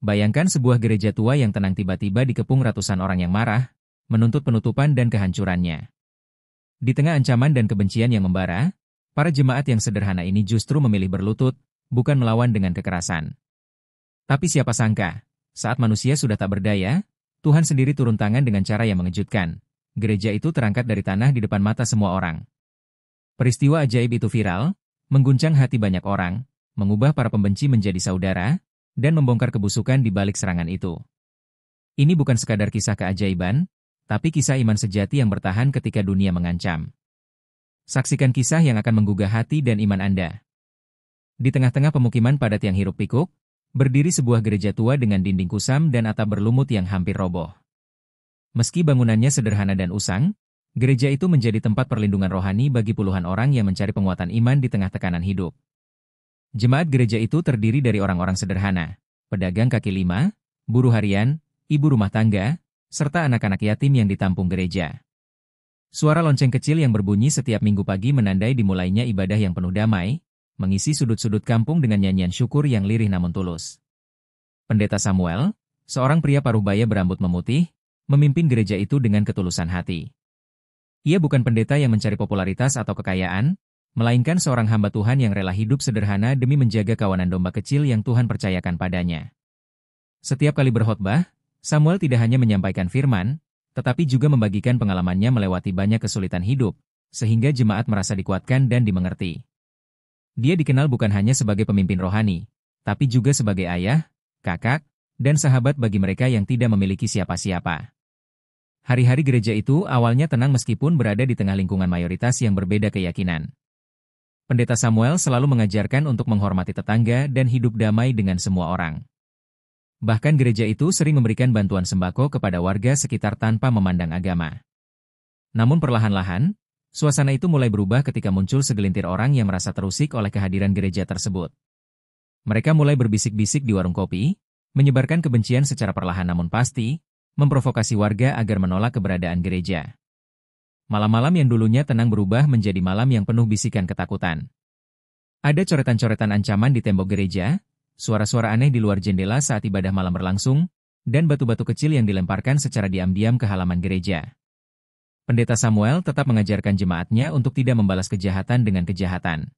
Bayangkan sebuah gereja tua yang tenang tiba-tiba dikepung ratusan orang yang marah, menuntut penutupan dan kehancurannya. Di tengah ancaman dan kebencian yang membara, para jemaat yang sederhana ini justru memilih berlutut, bukan melawan dengan kekerasan. Tapi siapa sangka, saat manusia sudah tak berdaya, Tuhan sendiri turun tangan dengan cara yang mengejutkan. Gereja itu terangkat dari tanah di depan mata semua orang. Peristiwa ajaib itu viral, mengguncang hati banyak orang, mengubah para pembenci menjadi saudara, dan membongkar kebusukan di balik serangan itu. Ini bukan sekadar kisah keajaiban, tapi kisah iman sejati yang bertahan ketika dunia mengancam. Saksikan kisah yang akan menggugah hati dan iman Anda. Di tengah-tengah pemukiman padat yang hiruk-pikuk, berdiri sebuah gereja tua dengan dinding kusam dan atap berlumut yang hampir roboh. Meski bangunannya sederhana dan usang, gereja itu menjadi tempat perlindungan rohani bagi puluhan orang yang mencari penguatan iman di tengah tekanan hidup. Jemaat gereja itu terdiri dari orang-orang sederhana, pedagang kaki lima, buruh harian, ibu rumah tangga, serta anak-anak yatim yang ditampung gereja. Suara lonceng kecil yang berbunyi setiap minggu pagi menandai dimulainya ibadah yang penuh damai, mengisi sudut-sudut kampung dengan nyanyian syukur yang lirih namun tulus. Pendeta Samuel, seorang pria paruh baya berambut memutih, memimpin gereja itu dengan ketulusan hati. Ia bukan pendeta yang mencari popularitas atau kekayaan, melainkan seorang hamba Tuhan yang rela hidup sederhana demi menjaga kawanan domba kecil yang Tuhan percayakan padanya. Setiap kali berkhotbah, Samuel tidak hanya menyampaikan firman, tetapi juga membagikan pengalamannya melewati banyak kesulitan hidup, sehingga jemaat merasa dikuatkan dan dimengerti. Dia dikenal bukan hanya sebagai pemimpin rohani, tapi juga sebagai ayah, kakak, dan sahabat bagi mereka yang tidak memiliki siapa-siapa. Hari-hari gereja itu awalnya tenang meskipun berada di tengah lingkungan mayoritas yang berbeda keyakinan. Pendeta Samuel selalu mengajarkan untuk menghormati tetangga dan hidup damai dengan semua orang. Bahkan gereja itu sering memberikan bantuan sembako kepada warga sekitar tanpa memandang agama. Namun perlahan-lahan, suasana itu mulai berubah ketika muncul segelintir orang yang merasa terusik oleh kehadiran gereja tersebut. Mereka mulai berbisik-bisik di warung kopi, menyebarkan kebencian secara perlahan namun pasti, memprovokasi warga agar menolak keberadaan gereja. Malam-malam yang dulunya tenang berubah menjadi malam yang penuh bisikan ketakutan. Ada coretan-coretan ancaman di tembok gereja, suara-suara aneh di luar jendela saat ibadah malam berlangsung, dan batu-batu kecil yang dilemparkan secara diam-diam ke halaman gereja. Pendeta Samuel tetap mengajarkan jemaatnya untuk tidak membalas kejahatan dengan kejahatan.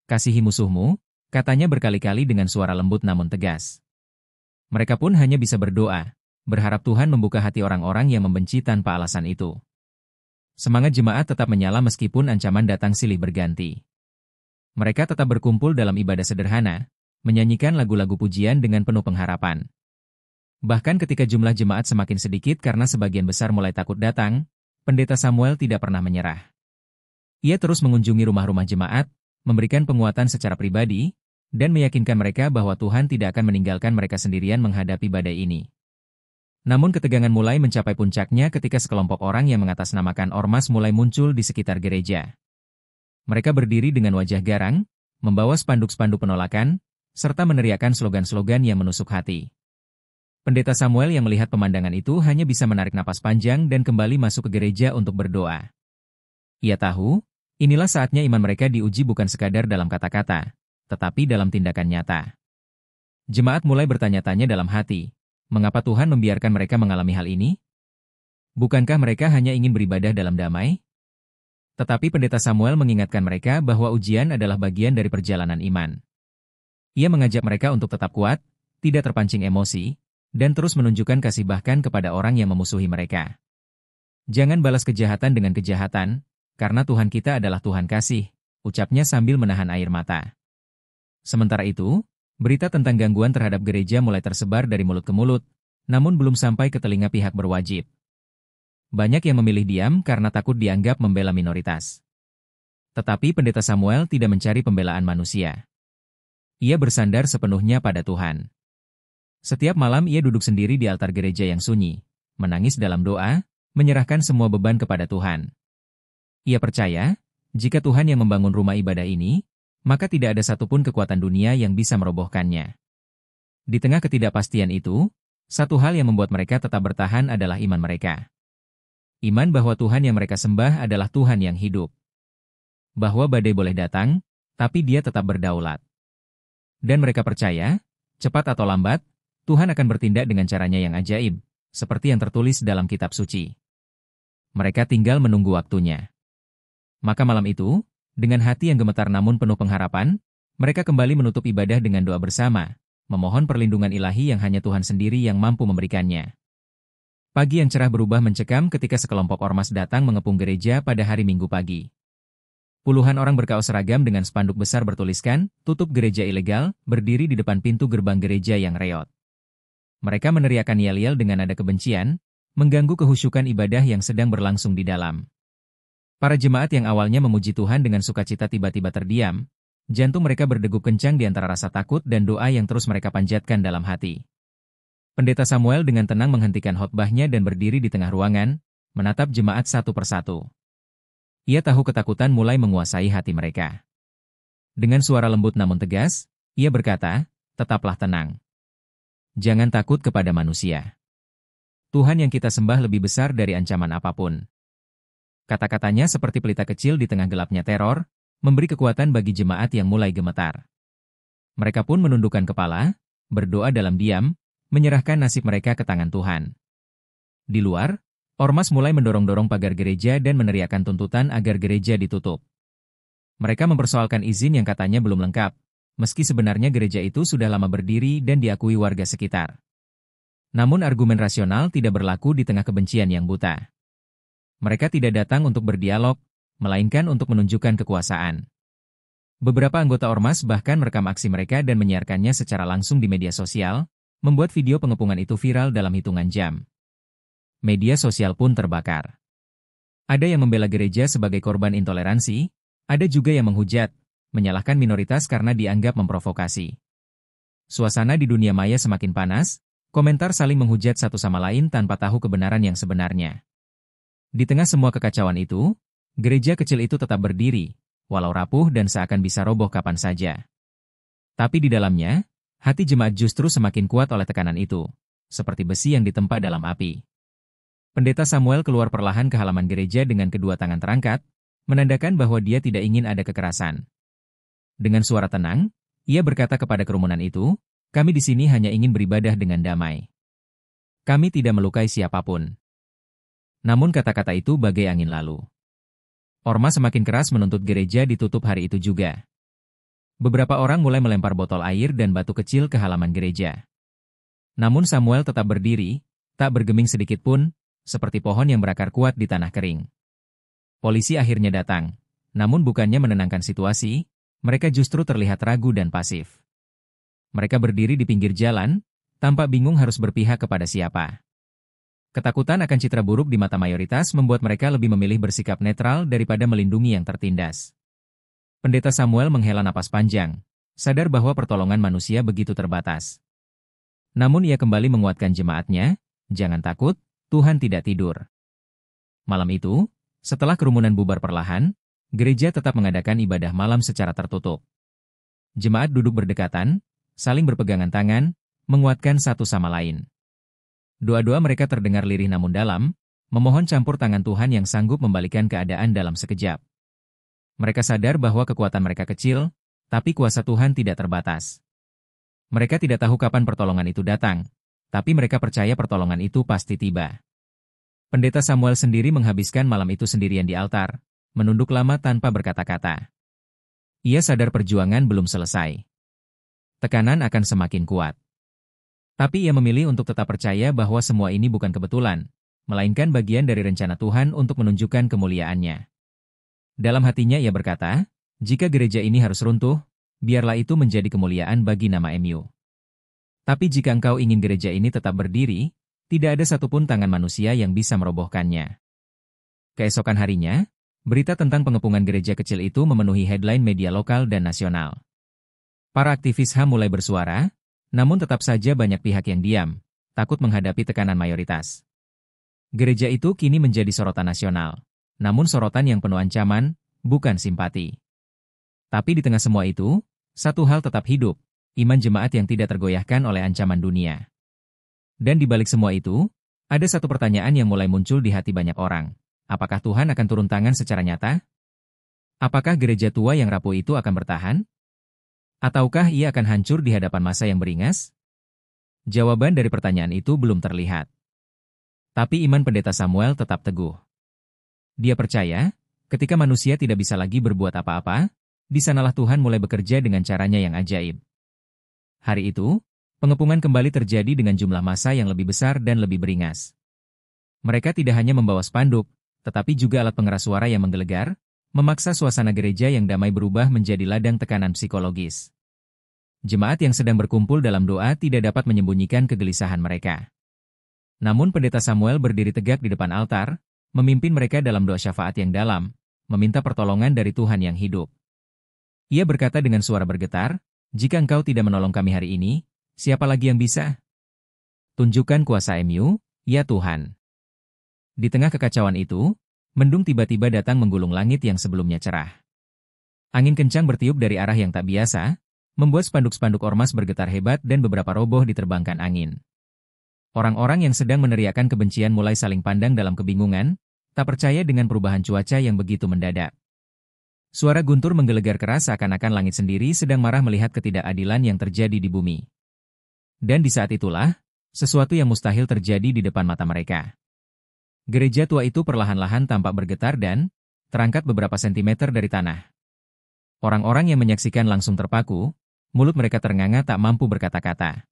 Kasihi musuhmu, katanya berkali-kali dengan suara lembut namun tegas. Mereka pun hanya bisa berdoa, berharap Tuhan membuka hati orang-orang yang membenci tanpa alasan itu. Semangat jemaat tetap menyala meskipun ancaman datang silih berganti. Mereka tetap berkumpul dalam ibadah sederhana, menyanyikan lagu-lagu pujian dengan penuh pengharapan. Bahkan ketika jumlah jemaat semakin sedikit karena sebagian besar mulai takut datang, Pendeta Samuel tidak pernah menyerah. Ia terus mengunjungi rumah-rumah jemaat, memberikan penguatan secara pribadi, dan meyakinkan mereka bahwa Tuhan tidak akan meninggalkan mereka sendirian menghadapi badai ini. Namun ketegangan mulai mencapai puncaknya ketika sekelompok orang yang mengatasnamakan ormas mulai muncul di sekitar gereja. Mereka berdiri dengan wajah garang, membawa spanduk-spanduk penolakan, serta meneriakkan slogan-slogan yang menusuk hati. Pendeta Samuel yang melihat pemandangan itu hanya bisa menarik napas panjang dan kembali masuk ke gereja untuk berdoa. Ia tahu, inilah saatnya iman mereka diuji bukan sekadar dalam kata-kata, tetapi dalam tindakan nyata. Jemaat mulai bertanya-tanya dalam hati, mengapa Tuhan membiarkan mereka mengalami hal ini? Bukankah mereka hanya ingin beribadah dalam damai? Tetapi Pendeta Samuel mengingatkan mereka bahwa ujian adalah bagian dari perjalanan iman. Ia mengajak mereka untuk tetap kuat, tidak terpancing emosi, dan terus menunjukkan kasih bahkan kepada orang yang memusuhi mereka. Jangan balas kejahatan dengan kejahatan, karena Tuhan kita adalah Tuhan kasih, ucapnya sambil menahan air mata. Sementara itu, berita tentang gangguan terhadap gereja mulai tersebar dari mulut ke mulut, namun belum sampai ke telinga pihak berwajib. Banyak yang memilih diam karena takut dianggap membela minoritas. Tetapi Pendeta Samuel tidak mencari pembelaan manusia. Ia bersandar sepenuhnya pada Tuhan. Setiap malam ia duduk sendiri di altar gereja yang sunyi, menangis dalam doa, menyerahkan semua beban kepada Tuhan. Ia percaya, jika Tuhan yang membangun rumah ibadah ini, maka tidak ada satupun kekuatan dunia yang bisa merobohkannya. Di tengah ketidakpastian itu, satu hal yang membuat mereka tetap bertahan adalah iman mereka. Iman bahwa Tuhan yang mereka sembah adalah Tuhan yang hidup. Bahwa badai boleh datang, tapi Dia tetap berdaulat. Dan mereka percaya, cepat atau lambat, Tuhan akan bertindak dengan caranya yang ajaib, seperti yang tertulis dalam kitab suci. Mereka tinggal menunggu waktunya. Maka malam itu, dengan hati yang gemetar namun penuh pengharapan, mereka kembali menutup ibadah dengan doa bersama, memohon perlindungan ilahi yang hanya Tuhan sendiri yang mampu memberikannya. Pagi yang cerah berubah mencekam ketika sekelompok ormas datang mengepung gereja pada hari Minggu pagi. Puluhan orang berkaos seragam dengan spanduk besar bertuliskan, "Tutup gereja ilegal," berdiri di depan pintu gerbang gereja yang reot. Mereka meneriakkan yel-yel dengan nada kebencian, mengganggu kehusyukan ibadah yang sedang berlangsung di dalam. Para jemaat yang awalnya memuji Tuhan dengan sukacita tiba-tiba terdiam, jantung mereka berdegup kencang di antara rasa takut dan doa yang terus mereka panjatkan dalam hati. Pendeta Samuel dengan tenang menghentikan khotbahnya dan berdiri di tengah ruangan, menatap jemaat satu persatu. Ia tahu ketakutan mulai menguasai hati mereka. Dengan suara lembut namun tegas, ia berkata, "Tetaplah tenang. Jangan takut kepada manusia. Tuhan yang kita sembah lebih besar dari ancaman apapun." Kata-katanya seperti pelita kecil di tengah gelapnya teror, memberi kekuatan bagi jemaat yang mulai gemetar. Mereka pun menundukkan kepala, berdoa dalam diam, menyerahkan nasib mereka ke tangan Tuhan. Di luar, ormas mulai mendorong-dorong pagar gereja dan meneriakkan tuntutan agar gereja ditutup. Mereka mempersoalkan izin yang katanya belum lengkap, meski sebenarnya gereja itu sudah lama berdiri dan diakui warga sekitar. Namun argumen rasional tidak berlaku di tengah kebencian yang buta. Mereka tidak datang untuk berdialog, melainkan untuk menunjukkan kekuasaan. Beberapa anggota ormas bahkan merekam aksi mereka dan menyiarkannya secara langsung di media sosial, membuat video pengepungan itu viral dalam hitungan jam. Media sosial pun terbakar. Ada yang membela gereja sebagai korban intoleransi, ada juga yang menghujat, menyalahkan minoritas karena dianggap memprovokasi. Suasana di dunia maya semakin panas, komentar saling menghujat satu sama lain tanpa tahu kebenaran yang sebenarnya. Di tengah semua kekacauan itu, gereja kecil itu tetap berdiri, walau rapuh dan seakan bisa roboh kapan saja. Tapi di dalamnya, hati jemaat justru semakin kuat oleh tekanan itu, seperti besi yang ditempa dalam api. Pendeta Samuel keluar perlahan ke halaman gereja dengan kedua tangan terangkat, menandakan bahwa dia tidak ingin ada kekerasan. Dengan suara tenang, ia berkata kepada kerumunan itu, "Kami di sini hanya ingin beribadah dengan damai. Kami tidak melukai siapapun." Namun kata-kata itu bagai angin lalu. Ormas semakin keras menuntut gereja ditutup hari itu juga. Beberapa orang mulai melempar botol air dan batu kecil ke halaman gereja. Namun Samuel tetap berdiri, tak bergeming sedikit pun, seperti pohon yang berakar kuat di tanah kering. Polisi akhirnya datang, namun bukannya menenangkan situasi, mereka justru terlihat ragu dan pasif. Mereka berdiri di pinggir jalan, tampak bingung harus berpihak kepada siapa. Ketakutan akan citra buruk di mata mayoritas membuat mereka lebih memilih bersikap netral daripada melindungi yang tertindas. Pendeta Samuel menghela napas panjang, sadar bahwa pertolongan manusia begitu terbatas. Namun ia kembali menguatkan jemaatnya, "Jangan takut, Tuhan tidak tidur." Malam itu, setelah kerumunan bubar perlahan, gereja tetap mengadakan ibadah malam secara tertutup. Jemaat duduk berdekatan, saling berpegangan tangan, menguatkan satu sama lain. Doa-doa mereka terdengar lirih namun dalam, memohon campur tangan Tuhan yang sanggup membalikkan keadaan dalam sekejap. Mereka sadar bahwa kekuatan mereka kecil, tapi kuasa Tuhan tidak terbatas. Mereka tidak tahu kapan pertolongan itu datang, tapi mereka percaya pertolongan itu pasti tiba. Pendeta Samuel sendiri menghabiskan malam itu sendirian di altar, menunduk lama tanpa berkata-kata. Ia sadar perjuangan belum selesai. Tekanan akan semakin kuat. Tapi ia memilih untuk tetap percaya bahwa semua ini bukan kebetulan, melainkan bagian dari rencana Tuhan untuk menunjukkan kemuliaannya. Dalam hatinya ia berkata, "Jika gereja ini harus runtuh, biarlah itu menjadi kemuliaan bagi nama MU. Tapi jika engkau ingin gereja ini tetap berdiri, tidak ada satupun tangan manusia yang bisa merobohkannya." Keesokan harinya, berita tentang pengepungan gereja kecil itu memenuhi headline media lokal dan nasional. Para aktivis HAM mulai bersuara, namun tetap saja banyak pihak yang diam, takut menghadapi tekanan mayoritas. Gereja itu kini menjadi sorotan nasional, namun sorotan yang penuh ancaman, bukan simpati. Tapi di tengah semua itu, satu hal tetap hidup, iman jemaat yang tidak tergoyahkan oleh ancaman dunia. Dan di balik semua itu, ada satu pertanyaan yang mulai muncul di hati banyak orang. Apakah Tuhan akan turun tangan secara nyata? Apakah gereja tua yang rapuh itu akan bertahan? Ataukah ia akan hancur di hadapan masa yang beringas? Jawaban dari pertanyaan itu belum terlihat. Tapi iman pendeta Samuel tetap teguh. Dia percaya, ketika manusia tidak bisa lagi berbuat apa-apa, di sanalah Tuhan mulai bekerja dengan caranya yang ajaib. Hari itu, pengepungan kembali terjadi dengan jumlah massa yang lebih besar dan lebih beringas. Mereka tidak hanya membawa spanduk, tetapi juga alat pengeras suara yang menggelegar, memaksa suasana gereja yang damai berubah menjadi ladang tekanan psikologis. Jemaat yang sedang berkumpul dalam doa tidak dapat menyembunyikan kegelisahan mereka. Namun pendeta Samuel berdiri tegak di depan altar, memimpin mereka dalam doa syafaat yang dalam, meminta pertolongan dari Tuhan yang hidup. Ia berkata dengan suara bergetar, "Jika Engkau tidak menolong kami hari ini, siapa lagi yang bisa? Tunjukkan kuasa-Mu, ya Tuhan." Di tengah kekacauan itu, mendung tiba-tiba datang menggulung langit yang sebelumnya cerah. Angin kencang bertiup dari arah yang tak biasa, membuat spanduk-spanduk ormas bergetar hebat dan beberapa roboh diterbangkan angin. Orang-orang yang sedang meneriakkan kebencian mulai saling pandang dalam kebingungan, tak percaya dengan perubahan cuaca yang begitu mendadak. Suara guntur menggelegar keras seakan-akan langit sendiri sedang marah melihat ketidakadilan yang terjadi di bumi. Dan di saat itulah, sesuatu yang mustahil terjadi di depan mata mereka. Gereja tua itu perlahan-lahan tampak bergetar dan terangkat beberapa sentimeter dari tanah. Orang-orang yang menyaksikan langsung terpaku, mulut mereka ternganga tak mampu berkata-kata.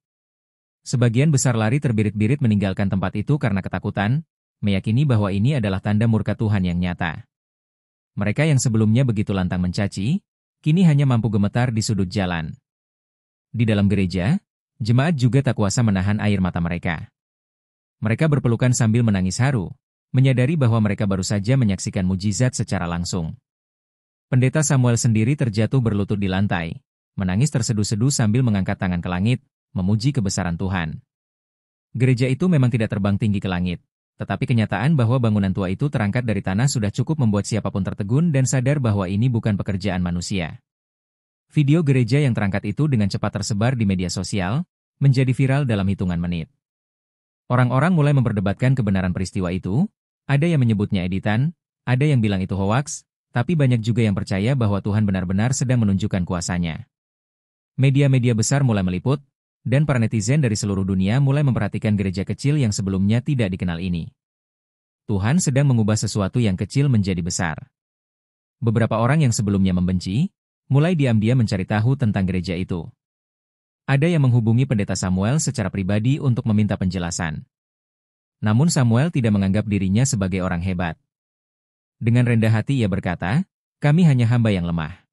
Sebagian besar lari terbirit-birit meninggalkan tempat itu karena ketakutan, meyakini bahwa ini adalah tanda murka Tuhan yang nyata. Mereka yang sebelumnya begitu lantang mencaci, kini hanya mampu gemetar di sudut jalan. Di dalam gereja, jemaat juga tak kuasa menahan air mata mereka. Mereka berpelukan sambil menangis haru, menyadari bahwa mereka baru saja menyaksikan mujizat secara langsung. Pendeta Samuel sendiri terjatuh berlutut di lantai, menangis terseduh-seduh sambil mengangkat tangan ke langit, memuji kebesaran Tuhan. Gereja itu memang tidak terbang tinggi ke langit, tetapi kenyataan bahwa bangunan tua itu terangkat dari tanah sudah cukup membuat siapapun tertegun dan sadar bahwa ini bukan pekerjaan manusia. Video gereja yang terangkat itu dengan cepat tersebar di media sosial, menjadi viral dalam hitungan menit. Orang-orang mulai memperdebatkan kebenaran peristiwa itu, ada yang menyebutnya editan, ada yang bilang itu hoaks, tapi banyak juga yang percaya bahwa Tuhan benar-benar sedang menunjukkan kuasanya. Media-media besar mulai meliput, dan para netizen dari seluruh dunia mulai memperhatikan gereja kecil yang sebelumnya tidak dikenal ini. Tuhan sedang mengubah sesuatu yang kecil menjadi besar. Beberapa orang yang sebelumnya membenci, mulai diam-diam mencari tahu tentang gereja itu. Ada yang menghubungi pendeta Samuel secara pribadi untuk meminta penjelasan. Namun Samuel tidak menganggap dirinya sebagai orang hebat. Dengan rendah hati ia berkata, "Kami hanya hamba yang lemah.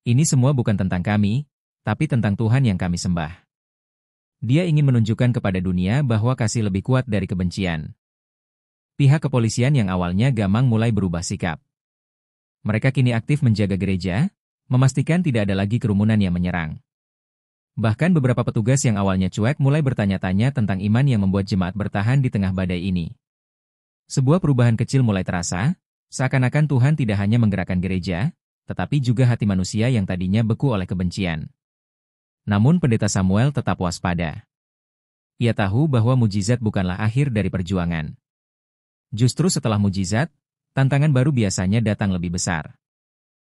Ini semua bukan tentang kami, tapi tentang Tuhan yang kami sembah." Dia ingin menunjukkan kepada dunia bahwa kasih lebih kuat dari kebencian. Pihak kepolisian yang awalnya gamang mulai berubah sikap. Mereka kini aktif menjaga gereja, memastikan tidak ada lagi kerumunan yang menyerang. Bahkan beberapa petugas yang awalnya cuek mulai bertanya-tanya tentang iman yang membuat jemaat bertahan di tengah badai ini. Sebuah perubahan kecil mulai terasa, seakan-akan Tuhan tidak hanya menggerakkan gereja, tetapi juga hati manusia yang tadinya beku oleh kebencian. Namun pendeta Samuel tetap waspada. Ia tahu bahwa mujizat bukanlah akhir dari perjuangan. Justru setelah mujizat, tantangan baru biasanya datang lebih besar.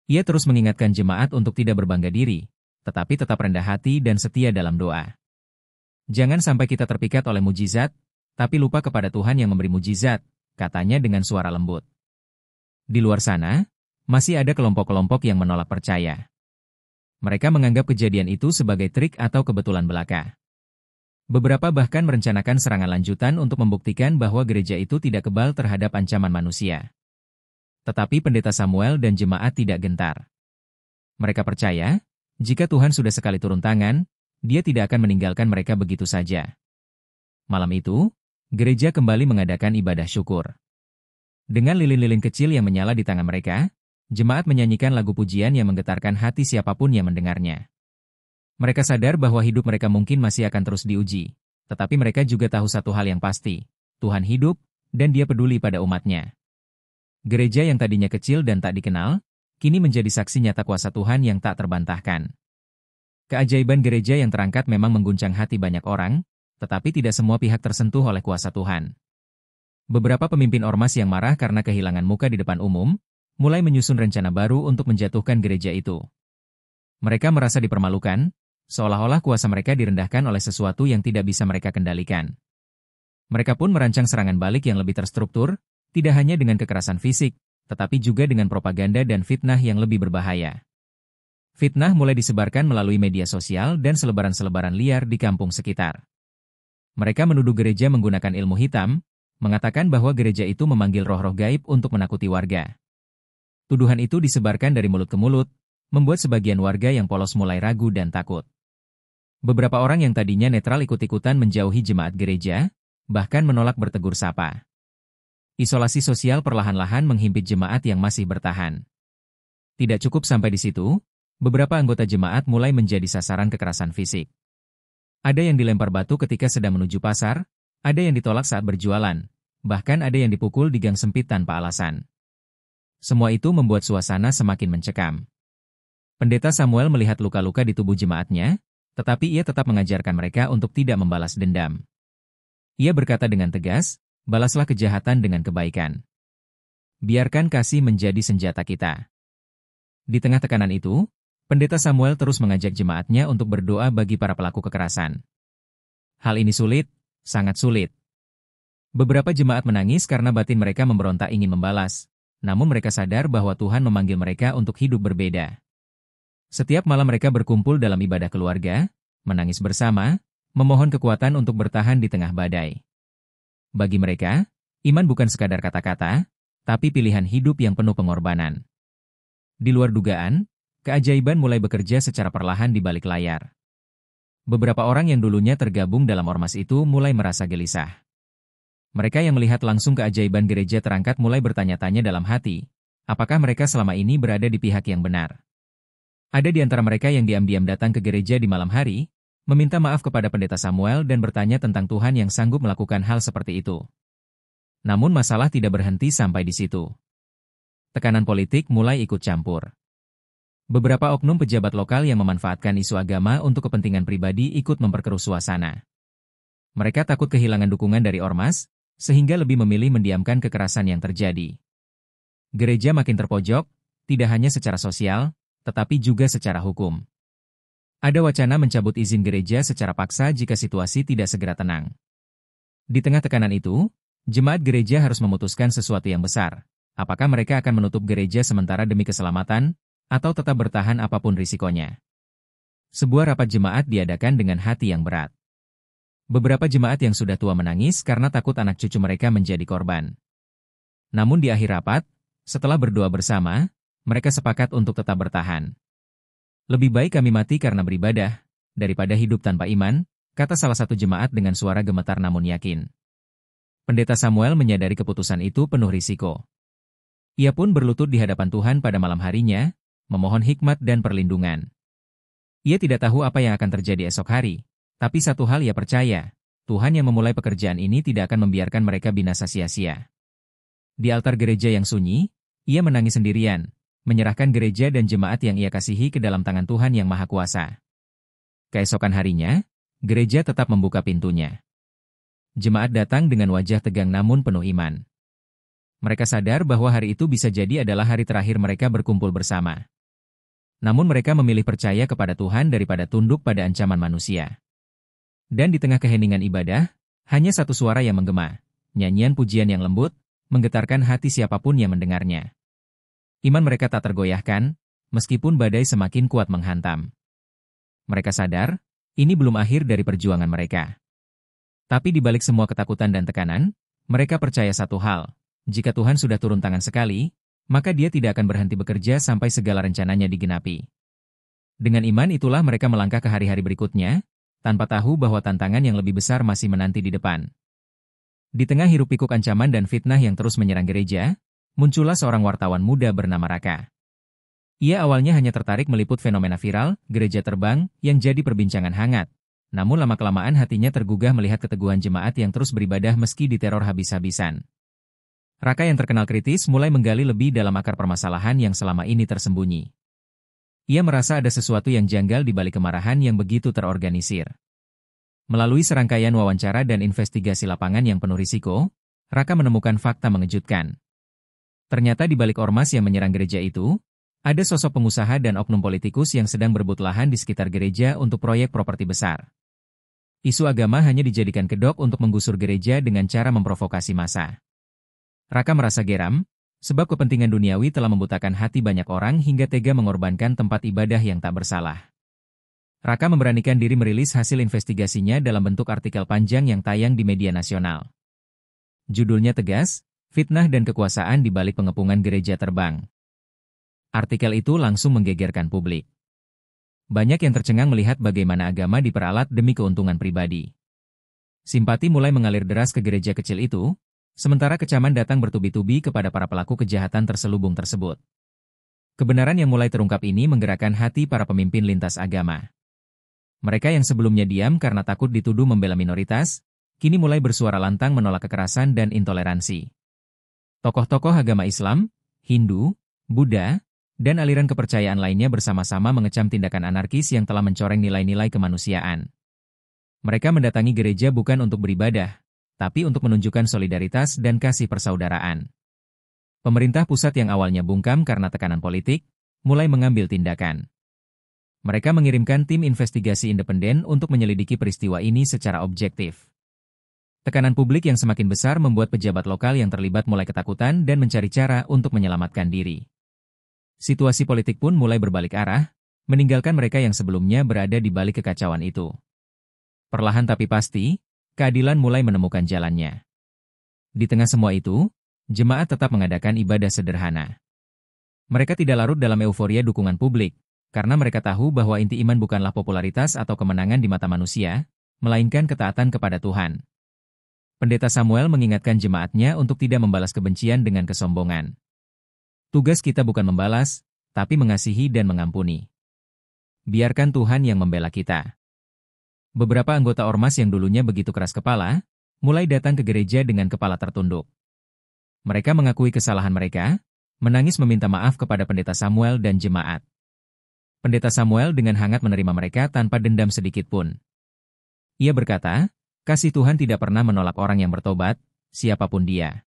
Ia terus mengingatkan jemaat untuk tidak berbangga diri, tetapi tetap rendah hati dan setia dalam doa. Jangan sampai kita terpikat oleh mujizat, tapi lupa kepada Tuhan yang memberi mujizat, katanya dengan suara lembut. Di luar sana, masih ada kelompok-kelompok yang menolak percaya. Mereka menganggap kejadian itu sebagai trik atau kebetulan belaka. Beberapa bahkan merencanakan serangan lanjutan untuk membuktikan bahwa gereja itu tidak kebal terhadap ancaman manusia. Tetapi pendeta Samuel dan jemaat tidak gentar. Mereka percaya, jika Tuhan sudah sekali turun tangan, Dia tidak akan meninggalkan mereka begitu saja. Malam itu, gereja kembali mengadakan ibadah syukur. Dengan lilin-lilin kecil yang menyala di tangan mereka, jemaat menyanyikan lagu pujian yang menggetarkan hati siapapun yang mendengarnya. Mereka sadar bahwa hidup mereka mungkin masih akan terus diuji, tetapi mereka juga tahu satu hal yang pasti, Tuhan hidup, dan Dia peduli pada umatnya. Gereja yang tadinya kecil dan tak dikenal, kini menjadi saksi nyata kuasa Tuhan yang tak terbantahkan. Keajaiban gereja yang terangkat memang mengguncang hati banyak orang, tetapi tidak semua pihak tersentuh oleh kuasa Tuhan. Beberapa pemimpin ormas yang marah karena kehilangan muka di depan umum, mulai menyusun rencana baru untuk menjatuhkan gereja itu. Mereka merasa dipermalukan, seolah-olah kuasa mereka direndahkan oleh sesuatu yang tidak bisa mereka kendalikan. Mereka pun merancang serangan balik yang lebih terstruktur, tidak hanya dengan kekerasan fisik, tetapi juga dengan propaganda dan fitnah yang lebih berbahaya. Fitnah mulai disebarkan melalui media sosial dan selebaran-selebaran liar di kampung sekitar. Mereka menuduh gereja menggunakan ilmu hitam, mengatakan bahwa gereja itu memanggil roh-roh gaib untuk menakuti warga. Tuduhan itu disebarkan dari mulut ke mulut, membuat sebagian warga yang polos mulai ragu dan takut. Beberapa orang yang tadinya netral ikut-ikutan menjauhi jemaat gereja, bahkan menolak bertegur sapa. Isolasi sosial perlahan-lahan menghimpit jemaat yang masih bertahan. Tidak cukup sampai di situ, beberapa anggota jemaat mulai menjadi sasaran kekerasan fisik. Ada yang dilempar batu ketika sedang menuju pasar, ada yang ditolak saat berjualan, bahkan ada yang dipukul di gang sempit tanpa alasan. Semua itu membuat suasana semakin mencekam. Pendeta Samuel melihat luka-luka di tubuh jemaatnya, tetapi ia tetap mengajarkan mereka untuk tidak membalas dendam. Ia berkata dengan tegas, balaslah kejahatan dengan kebaikan. Biarkan kasih menjadi senjata kita. Di tengah tekanan itu, Pendeta Samuel terus mengajak jemaatnya untuk berdoa bagi para pelaku kekerasan. Hal ini sulit, sangat sulit. Beberapa jemaat menangis karena batin mereka memberontak ingin membalas, namun mereka sadar bahwa Tuhan memanggil mereka untuk hidup berbeda. Setiap malam mereka berkumpul dalam ibadah keluarga, menangis bersama, memohon kekuatan untuk bertahan di tengah badai. Bagi mereka, iman bukan sekadar kata-kata, tapi pilihan hidup yang penuh pengorbanan. Di luar dugaan, keajaiban mulai bekerja secara perlahan di balik layar. Beberapa orang yang dulunya tergabung dalam ormas itu mulai merasa gelisah. Mereka yang melihat langsung keajaiban gereja terangkat mulai bertanya-tanya dalam hati, apakah mereka selama ini berada di pihak yang benar? Ada di antara mereka yang diam-diam datang ke gereja di malam hari, meminta maaf kepada Pendeta Samuel dan bertanya tentang Tuhan yang sanggup melakukan hal seperti itu. Namun masalah tidak berhenti sampai di situ. Tekanan politik mulai ikut campur. Beberapa oknum pejabat lokal yang memanfaatkan isu agama untuk kepentingan pribadi ikut memperkeruh suasana. Mereka takut kehilangan dukungan dari ormas, sehingga lebih memilih mendiamkan kekerasan yang terjadi. Gereja makin terpojok, tidak hanya secara sosial, tetapi juga secara hukum. Ada wacana mencabut izin gereja secara paksa jika situasi tidak segera tenang. Di tengah tekanan itu, jemaat gereja harus memutuskan sesuatu yang besar. Apakah mereka akan menutup gereja sementara demi keselamatan, atau tetap bertahan apapun risikonya? Sebuah rapat jemaat diadakan dengan hati yang berat. Beberapa jemaat yang sudah tua menangis karena takut anak cucu mereka menjadi korban. Namun di akhir rapat, setelah berdoa bersama, mereka sepakat untuk tetap bertahan. Lebih baik kami mati karena beribadah, daripada hidup tanpa iman, kata salah satu jemaat dengan suara gemetar namun yakin. Pendeta Samuel menyadari keputusan itu penuh risiko. Ia pun berlutut di hadapan Tuhan pada malam harinya, memohon hikmat dan perlindungan. Ia tidak tahu apa yang akan terjadi esok hari, tapi satu hal ia percaya, Tuhan yang memulai pekerjaan ini tidak akan membiarkan mereka binasa sia-sia. Di altar gereja yang sunyi, ia menangis sendirian, menyerahkan gereja dan jemaat yang ia kasihi ke dalam tangan Tuhan yang Maha Kuasa. Keesokan harinya, gereja tetap membuka pintunya. Jemaat datang dengan wajah tegang namun penuh iman. Mereka sadar bahwa hari itu bisa jadi adalah hari terakhir mereka berkumpul bersama. Namun mereka memilih percaya kepada Tuhan daripada tunduk pada ancaman manusia. Dan di tengah keheningan ibadah, hanya satu suara yang menggema, nyanyian pujian yang lembut, menggetarkan hati siapapun yang mendengarnya. Iman mereka tak tergoyahkan, meskipun badai semakin kuat menghantam. Mereka sadar, ini belum akhir dari perjuangan mereka. Tapi di balik semua ketakutan dan tekanan, mereka percaya satu hal, jika Tuhan sudah turun tangan sekali, maka Dia tidak akan berhenti bekerja sampai segala rencananya digenapi. Dengan iman itulah mereka melangkah ke hari-hari berikutnya, tanpa tahu bahwa tantangan yang lebih besar masih menanti di depan. Di tengah hiruk-pikuk ancaman dan fitnah yang terus menyerang gereja, muncullah seorang wartawan muda bernama Raka. Ia awalnya hanya tertarik meliput fenomena viral, gereja terbang, yang jadi perbincangan hangat. Namun lama-kelamaan hatinya tergugah melihat keteguhan jemaat yang terus beribadah meski diteror habis-habisan. Raka yang terkenal kritis mulai menggali lebih dalam akar permasalahan yang selama ini tersembunyi. Ia merasa ada sesuatu yang janggal di balik kemarahan yang begitu terorganisir. Melalui serangkaian wawancara dan investigasi lapangan yang penuh risiko, Raka menemukan fakta mengejutkan. Ternyata di balik ormas yang menyerang gereja itu, Ada sosok pengusaha dan oknum politikus yang sedang berebut lahan di sekitar gereja untuk proyek properti besar. Isu agama hanya dijadikan kedok untuk menggusur gereja dengan cara memprovokasi massa. Raka merasa geram, sebab kepentingan duniawi telah membutakan hati banyak orang hingga tega mengorbankan tempat ibadah yang tak bersalah. Raka memberanikan diri merilis hasil investigasinya dalam bentuk artikel panjang yang tayang di media nasional. Judulnya tegas, Fitnah dan Kekuasaan di Balik Pengepungan Gereja Terbang. Artikel itu langsung menggegerkan publik. Banyak yang tercengang melihat bagaimana agama diperalat demi keuntungan pribadi. Simpati mulai mengalir deras ke gereja kecil itu, sementara kecaman datang bertubi-tubi kepada para pelaku kejahatan terselubung tersebut. Kebenaran yang mulai terungkap ini menggerakkan hati para pemimpin lintas agama. Mereka yang sebelumnya diam karena takut dituduh membela minoritas, kini mulai bersuara lantang menolak kekerasan dan intoleransi. Tokoh-tokoh agama Islam, Hindu, Buddha, dan aliran kepercayaan lainnya bersama-sama mengecam tindakan anarkis yang telah mencoreng nilai-nilai kemanusiaan. Mereka mendatangi gereja bukan untuk beribadah, tapi untuk menunjukkan solidaritas dan kasih persaudaraan. Pemerintah pusat yang awalnya bungkam karena tekanan politik, mulai mengambil tindakan. Mereka mengirimkan tim investigasi independen untuk menyelidiki peristiwa ini secara objektif. Tekanan publik yang semakin besar membuat pejabat lokal yang terlibat mulai ketakutan dan mencari cara untuk menyelamatkan diri. Situasi politik pun mulai berbalik arah, meninggalkan mereka yang sebelumnya berada di balik kekacauan itu. Perlahan tapi pasti, keadilan mulai menemukan jalannya. Di tengah semua itu, jemaat tetap mengadakan ibadah sederhana. Mereka tidak larut dalam euforia dukungan publik, karena mereka tahu bahwa inti iman bukanlah popularitas atau kemenangan di mata manusia, melainkan ketaatan kepada Tuhan. Pendeta Samuel mengingatkan jemaatnya untuk tidak membalas kebencian dengan kesombongan. Tugas kita bukan membalas, tapi mengasihi dan mengampuni. Biarkan Tuhan yang membela kita. Beberapa anggota ormas yang dulunya begitu keras kepala, mulai datang ke gereja dengan kepala tertunduk. Mereka mengakui kesalahan mereka, menangis meminta maaf kepada Pendeta Samuel dan jemaat. Pendeta Samuel dengan hangat menerima mereka tanpa dendam sedikit pun. Ia berkata, kasih Tuhan tidak pernah menolak orang yang bertobat, siapapun dia.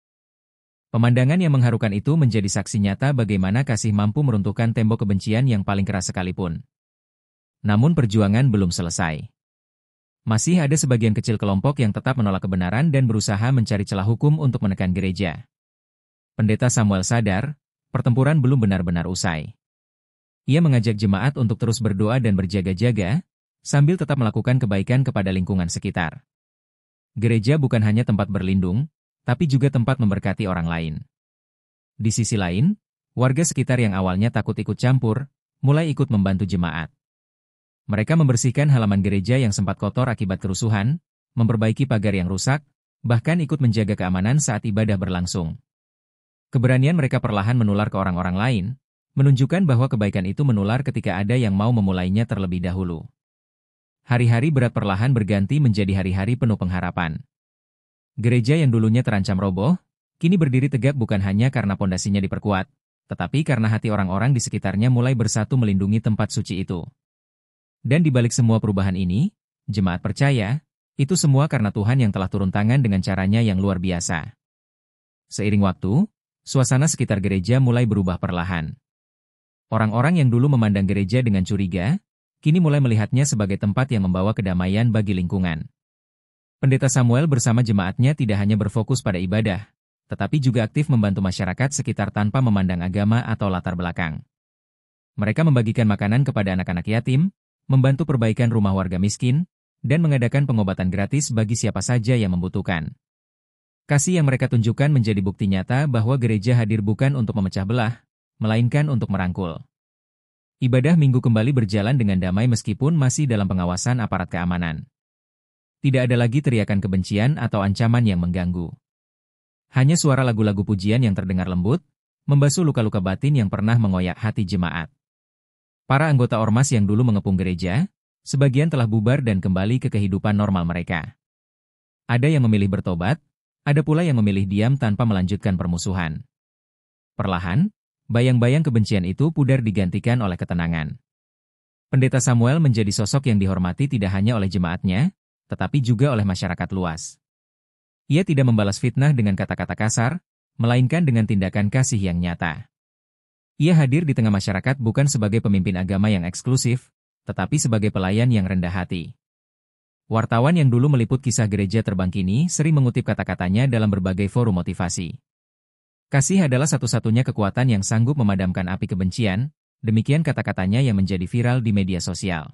Pemandangan yang mengharukan itu menjadi saksi nyata bagaimana kasih mampu meruntuhkan tembok kebencian yang paling keras sekalipun. Namun perjuangan belum selesai. Masih ada sebagian kecil kelompok yang tetap menolak kebenaran dan berusaha mencari celah hukum untuk menekan gereja. Pendeta Samuel sadar, pertempuran belum benar-benar usai. Ia mengajak jemaat untuk terus berdoa dan berjaga-jaga, sambil tetap melakukan kebaikan kepada lingkungan sekitar. Gereja bukan hanya tempat berlindung, tapi juga tempat memberkati orang lain. Di sisi lain, warga sekitar yang awalnya takut ikut campur, mulai ikut membantu jemaat. Mereka membersihkan halaman gereja yang sempat kotor akibat kerusuhan, memperbaiki pagar yang rusak, bahkan ikut menjaga keamanan saat ibadah berlangsung. Keberanian mereka perlahan menular ke orang-orang lain, menunjukkan bahwa kebaikan itu menular ketika ada yang mau memulainya terlebih dahulu. Hari-hari berat perlahan berganti menjadi hari-hari penuh pengharapan. Gereja yang dulunya terancam roboh, kini berdiri tegak bukan hanya karena pondasinya diperkuat, tetapi karena hati orang-orang di sekitarnya mulai bersatu melindungi tempat suci itu. Dan di balik semua perubahan ini, jemaat percaya, itu semua karena Tuhan yang telah turun tangan dengan caranya yang luar biasa. Seiring waktu, suasana sekitar gereja mulai berubah perlahan. Orang-orang yang dulu memandang gereja dengan curiga, kini mulai melihatnya sebagai tempat yang membawa kedamaian bagi lingkungan. Pendeta Samuel bersama jemaatnya tidak hanya berfokus pada ibadah, tetapi juga aktif membantu masyarakat sekitar tanpa memandang agama atau latar belakang. Mereka membagikan makanan kepada anak-anak yatim, membantu perbaikan rumah warga miskin, dan mengadakan pengobatan gratis bagi siapa saja yang membutuhkan. Kasih yang mereka tunjukkan menjadi bukti nyata bahwa gereja hadir bukan untuk memecah belah, melainkan untuk merangkul. Ibadah minggu kembali berjalan dengan damai meskipun masih dalam pengawasan aparat keamanan. Tidak ada lagi teriakan kebencian atau ancaman yang mengganggu. Hanya suara lagu-lagu pujian yang terdengar lembut, membasuh luka-luka batin yang pernah mengoyak hati jemaat. Para anggota ormas yang dulu mengepung gereja, sebagian telah bubar dan kembali ke kehidupan normal mereka. Ada yang memilih bertobat, ada pula yang memilih diam tanpa melanjutkan permusuhan. Perlahan, bayang-bayang kebencian itu pudar digantikan oleh ketenangan. Pendeta Samuel menjadi sosok yang dihormati tidak hanya oleh jemaatnya, tetapi juga oleh masyarakat luas. Ia tidak membalas fitnah dengan kata-kata kasar, melainkan dengan tindakan kasih yang nyata. Ia hadir di tengah masyarakat bukan sebagai pemimpin agama yang eksklusif, tetapi sebagai pelayan yang rendah hati. Wartawan yang dulu meliput kisah gereja terbang kini sering mengutip kata-katanya dalam berbagai forum motivasi. Kasih adalah satu-satunya kekuatan yang sanggup memadamkan api kebencian, demikian kata-katanya yang menjadi viral di media sosial.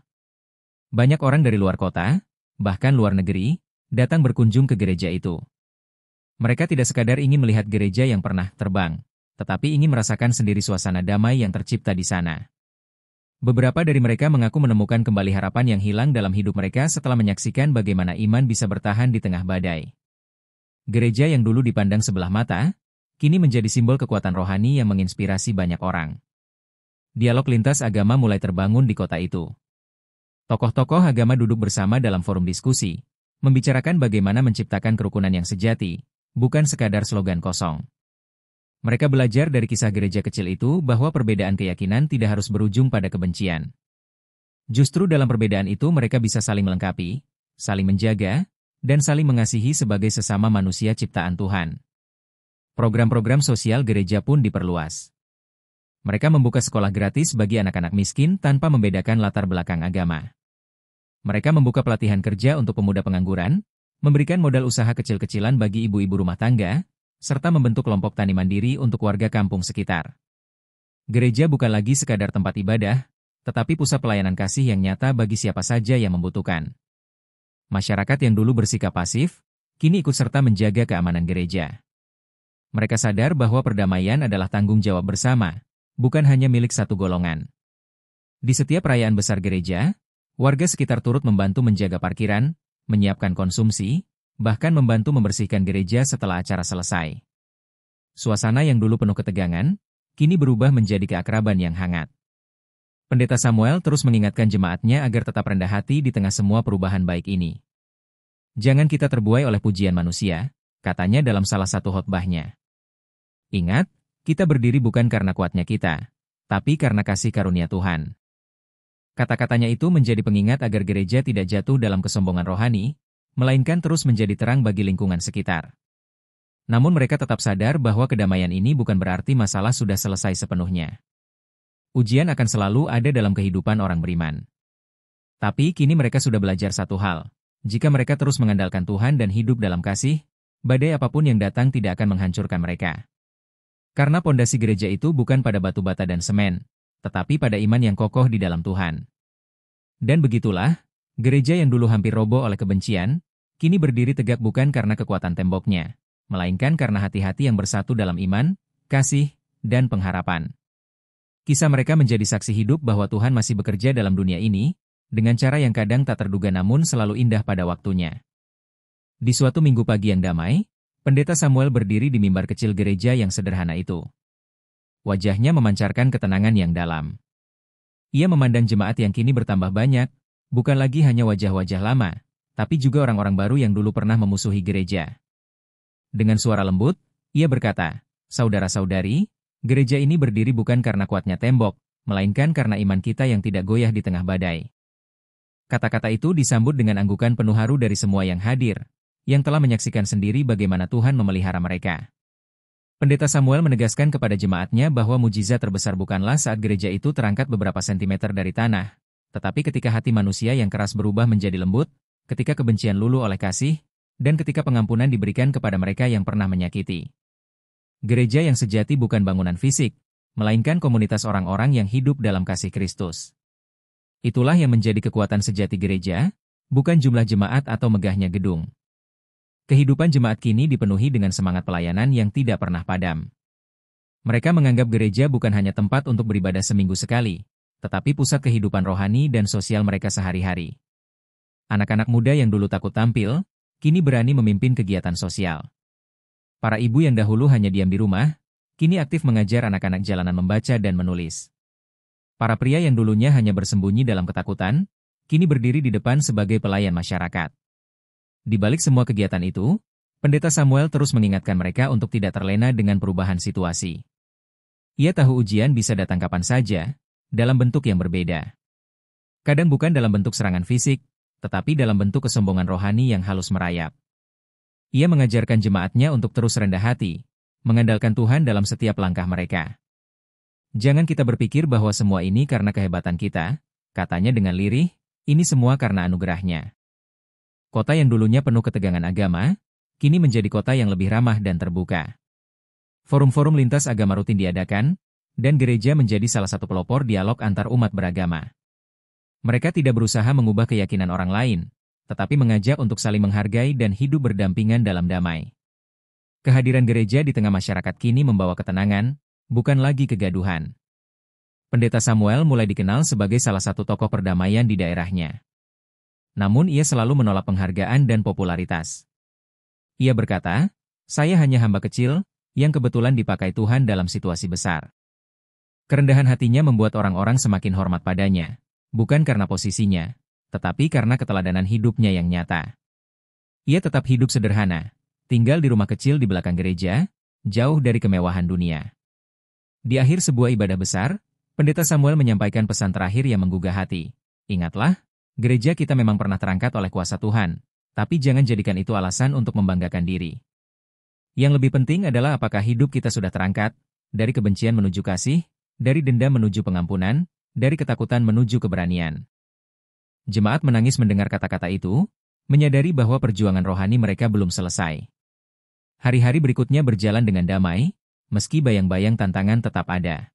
Banyak orang dari luar kota, bahkan luar negeri, datang berkunjung ke gereja itu. Mereka tidak sekadar ingin melihat gereja yang pernah terbang, tetapi ingin merasakan sendiri suasana damai yang tercipta di sana. Beberapa dari mereka mengaku menemukan kembali harapan yang hilang dalam hidup mereka setelah menyaksikan bagaimana iman bisa bertahan di tengah badai. Gereja yang dulu dipandang sebelah mata, kini menjadi simbol kekuatan rohani yang menginspirasi banyak orang. Dialog lintas agama mulai terbangun di kota itu. Tokoh-tokoh agama duduk bersama dalam forum diskusi, membicarakan bagaimana menciptakan kerukunan yang sejati, bukan sekadar slogan kosong. Mereka belajar dari kisah gereja kecil itu bahwa perbedaan keyakinan tidak harus berujung pada kebencian. Justru dalam perbedaan itu mereka bisa saling melengkapi, saling menjaga, dan saling mengasihi sebagai sesama manusia ciptaan Tuhan. Program-program sosial gereja pun diperluas. Mereka membuka sekolah gratis bagi anak-anak miskin tanpa membedakan latar belakang agama. Mereka membuka pelatihan kerja untuk pemuda pengangguran, memberikan modal usaha kecil-kecilan bagi ibu-ibu rumah tangga, serta membentuk kelompok tani mandiri untuk warga kampung sekitar. Gereja bukan lagi sekadar tempat ibadah, tetapi pusat pelayanan kasih yang nyata bagi siapa saja yang membutuhkan. Masyarakat yang dulu bersikap pasif, kini ikut serta menjaga keamanan gereja. Mereka sadar bahwa perdamaian adalah tanggung jawab bersama, bukan hanya milik satu golongan. Di setiap perayaan besar gereja, warga sekitar turut membantu menjaga parkiran, menyiapkan konsumsi, bahkan membantu membersihkan gereja setelah acara selesai. Suasana yang dulu penuh ketegangan, kini berubah menjadi keakraban yang hangat. Pendeta Samuel terus mengingatkan jemaatnya agar tetap rendah hati di tengah semua perubahan baik ini. Jangan kita terbuai oleh pujian manusia, katanya dalam salah satu khotbahnya. Ingat, kita berdiri bukan karena kuatnya kita, tapi karena kasih karunia Tuhan. Kata-katanya itu menjadi pengingat agar gereja tidak jatuh dalam kesombongan rohani, melainkan terus menjadi terang bagi lingkungan sekitar. Namun mereka tetap sadar bahwa kedamaian ini bukan berarti masalah sudah selesai sepenuhnya. Ujian akan selalu ada dalam kehidupan orang beriman. Tapi kini mereka sudah belajar satu hal. Jika mereka terus mengandalkan Tuhan dan hidup dalam kasih, badai apapun yang datang tidak akan menghancurkan mereka. Karena pondasi gereja itu bukan pada batu bata dan semen, tetapi pada iman yang kokoh di dalam Tuhan. Dan begitulah, gereja yang dulu hampir roboh oleh kebencian, kini berdiri tegak bukan karena kekuatan temboknya, melainkan karena hati-hati yang bersatu dalam iman, kasih, dan pengharapan. Kisah mereka menjadi saksi hidup bahwa Tuhan masih bekerja dalam dunia ini, dengan cara yang kadang tak terduga namun selalu indah pada waktunya. Di suatu minggu pagi yang damai, Pendeta Samuel berdiri di mimbar kecil gereja yang sederhana itu. Wajahnya memancarkan ketenangan yang dalam. Ia memandang jemaat yang kini bertambah banyak, bukan lagi hanya wajah-wajah lama, tapi juga orang-orang baru yang dulu pernah memusuhi gereja. Dengan suara lembut, ia berkata, "Saudara-saudari, gereja ini berdiri bukan karena kuatnya tembok, melainkan karena iman kita yang tidak goyah di tengah badai." Kata-kata itu disambut dengan anggukan penuh haru dari semua yang hadir, yang telah menyaksikan sendiri bagaimana Tuhan memelihara mereka. Pendeta Samuel menegaskan kepada jemaatnya bahwa mujizat terbesar bukanlah saat gereja itu terangkat beberapa sentimeter dari tanah, tetapi ketika hati manusia yang keras berubah menjadi lembut, ketika kebencian luluh oleh kasih, dan ketika pengampunan diberikan kepada mereka yang pernah menyakiti. Gereja yang sejati bukan bangunan fisik, melainkan komunitas orang-orang yang hidup dalam kasih Kristus. Itulah yang menjadi kekuatan sejati gereja, bukan jumlah jemaat atau megahnya gedung. Kehidupan jemaat kini dipenuhi dengan semangat pelayanan yang tidak pernah padam. Mereka menganggap gereja bukan hanya tempat untuk beribadah seminggu sekali, tetapi pusat kehidupan rohani dan sosial mereka sehari-hari. Anak-anak muda yang dulu takut tampil, kini berani memimpin kegiatan sosial. Para ibu yang dahulu hanya diam di rumah, kini aktif mengajar anak-anak jalanan membaca dan menulis. Para pria yang dulunya hanya bersembunyi dalam ketakutan, kini berdiri di depan sebagai pelayan masyarakat. Di balik semua kegiatan itu, Pendeta Samuel terus mengingatkan mereka untuk tidak terlena dengan perubahan situasi. Ia tahu ujian bisa datang kapan saja, dalam bentuk yang berbeda. Kadang bukan dalam bentuk serangan fisik, tetapi dalam bentuk kesombongan rohani yang halus merayap. Ia mengajarkan jemaatnya untuk terus rendah hati, mengandalkan Tuhan dalam setiap langkah mereka. Jangan kita berpikir bahwa semua ini karena kehebatan kita, katanya dengan lirih, ini semua karena anugerahnya. Kota yang dulunya penuh ketegangan agama, kini menjadi kota yang lebih ramah dan terbuka. Forum-forum lintas agama rutin diadakan, dan gereja menjadi salah satu pelopor dialog antar umat beragama. Mereka tidak berusaha mengubah keyakinan orang lain, tetapi mengajak untuk saling menghargai dan hidup berdampingan dalam damai. Kehadiran gereja di tengah masyarakat kini membawa ketenangan, bukan lagi kegaduhan. Pendeta Samuel mulai dikenal sebagai salah satu tokoh perdamaian di daerahnya. Namun ia selalu menolak penghargaan dan popularitas. Ia berkata, "Saya hanya hamba kecil, yang kebetulan dipakai Tuhan dalam situasi besar." Kerendahan hatinya membuat orang-orang semakin hormat padanya, bukan karena posisinya, tetapi karena keteladanan hidupnya yang nyata. Ia tetap hidup sederhana, tinggal di rumah kecil di belakang gereja, jauh dari kemewahan dunia. Di akhir sebuah ibadah besar, Pendeta Samuel menyampaikan pesan terakhir yang menggugah hati. Ingatlah, gereja kita memang pernah terangkat oleh kuasa Tuhan, tapi jangan jadikan itu alasan untuk membanggakan diri. Yang lebih penting adalah apakah hidup kita sudah terangkat, dari kebencian menuju kasih, dari dendam menuju pengampunan, dari ketakutan menuju keberanian. Jemaat menangis mendengar kata-kata itu, menyadari bahwa perjuangan rohani mereka belum selesai. Hari-hari berikutnya berjalan dengan damai, meski bayang-bayang tantangan tetap ada.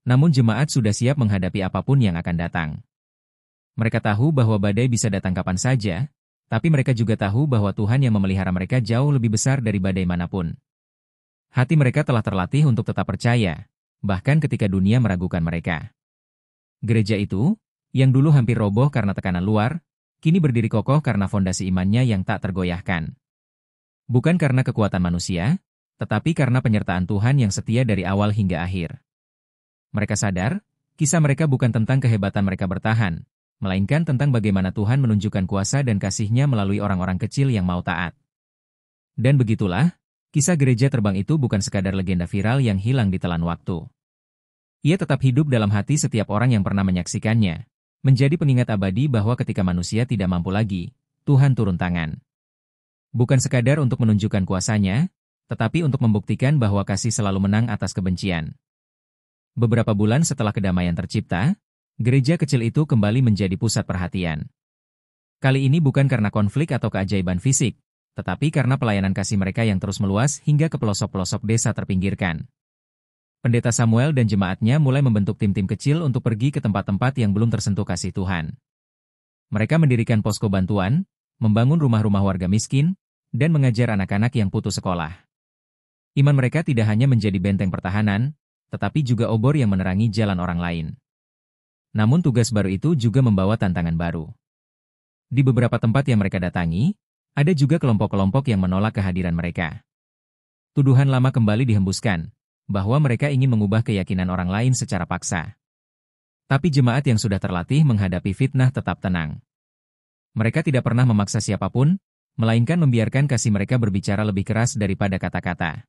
Namun jemaat sudah siap menghadapi apapun yang akan datang. Mereka tahu bahwa badai bisa datang kapan saja, tapi mereka juga tahu bahwa Tuhan yang memelihara mereka jauh lebih besar dari badai manapun. Hati mereka telah terlatih untuk tetap percaya, bahkan ketika dunia meragukan mereka. Gereja itu, yang dulu hampir roboh karena tekanan luar, kini berdiri kokoh karena fondasi imannya yang tak tergoyahkan. Bukan karena kekuatan manusia, tetapi karena penyertaan Tuhan yang setia dari awal hingga akhir. Mereka sadar, kisah mereka bukan tentang kehebatan mereka bertahan, melainkan tentang bagaimana Tuhan menunjukkan kuasa dan kasih-Nya melalui orang-orang kecil yang mau taat. Dan begitulah, kisah gereja terbang itu bukan sekadar legenda viral yang hilang ditelan waktu. Ia tetap hidup dalam hati setiap orang yang pernah menyaksikannya, menjadi pengingat abadi bahwa ketika manusia tidak mampu lagi, Tuhan turun tangan. Bukan sekadar untuk menunjukkan kuasa-Nya, tetapi untuk membuktikan bahwa kasih selalu menang atas kebencian. Beberapa bulan setelah kedamaian tercipta, gereja kecil itu kembali menjadi pusat perhatian. Kali ini bukan karena konflik atau keajaiban fisik, tetapi karena pelayanan kasih mereka yang terus meluas hingga ke pelosok-pelosok desa terpinggirkan. Pendeta Samuel dan jemaatnya mulai membentuk tim-tim kecil untuk pergi ke tempat-tempat yang belum tersentuh kasih Tuhan. Mereka mendirikan posko bantuan, membangun rumah-rumah warga miskin, dan mengajar anak-anak yang putus sekolah. Iman mereka tidak hanya menjadi benteng pertahanan, tetapi juga obor yang menerangi jalan orang lain. Namun tugas baru itu juga membawa tantangan baru. Di beberapa tempat yang mereka datangi, ada juga kelompok-kelompok yang menolak kehadiran mereka. Tuduhan lama kembali dihembuskan, bahwa mereka ingin mengubah keyakinan orang lain secara paksa. Tapi jemaat yang sudah terlatih menghadapi fitnah tetap tenang. Mereka tidak pernah memaksa siapapun, melainkan membiarkan kasih mereka berbicara lebih keras daripada kata-kata.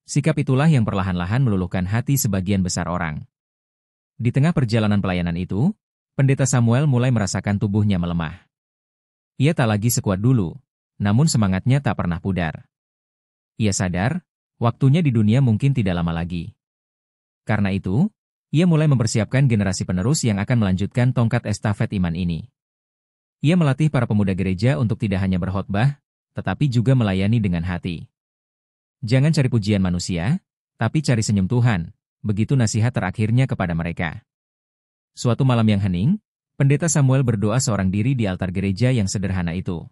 Sikap itulah yang perlahan-lahan meluluhkan hati sebagian besar orang. Di tengah perjalanan pelayanan itu, Pendeta Samuel mulai merasakan tubuhnya melemah. Ia tak lagi sekuat dulu, namun semangatnya tak pernah pudar. Ia sadar, waktunya di dunia mungkin tidak lama lagi. Karena itu, ia mulai mempersiapkan generasi penerus yang akan melanjutkan tongkat estafet iman ini. Ia melatih para pemuda gereja untuk tidak hanya berkhotbah, tetapi juga melayani dengan hati. Jangan cari pujian manusia, tapi cari senyum Tuhan, begitu nasihat terakhirnya kepada mereka. Suatu malam yang hening, Pendeta Samuel berdoa seorang diri di altar gereja yang sederhana itu.